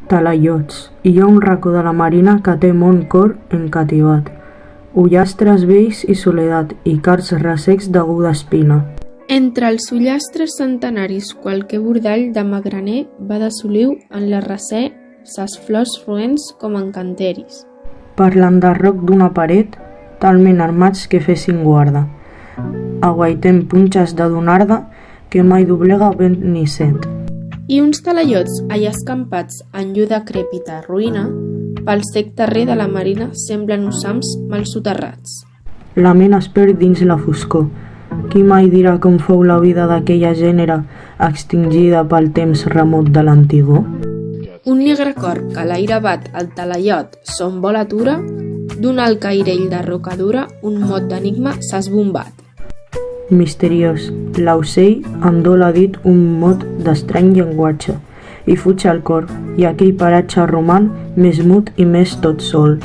Talaiots. Hi ha un racó de la marina que té mon cor encativat. Ullastres vells i soledat, i cards ressecs d'aguda espina. Entre els ullastres centenaris qualque bordall de magraner va de soliu en la recer ses flors roents com encanteris. Parlant de roc d'una paret, talment armats que fessin guarda. Aguaitem punxes de donarda que mai doblega vent ni set. I uns talaiots allà escampats en llur decrèpita ruïna, pel sec terrer de la marina semblen ussams mal soterrats. La ment es perd dins la foscor. Qui mai dirà com fou la vida d'aquella gènere extingida pel temps remot de l'antigor? Un negre cor que l'aire bat al talaiot son vol atura, d'un alt cairell de roca dura un mot d'enigma s'ha esbombat. Misteriós, l'aucell amb dol ha dit un mot d'estrany llenguatge i fuig al cor, i aquell paratge roman més mut i més tot sol.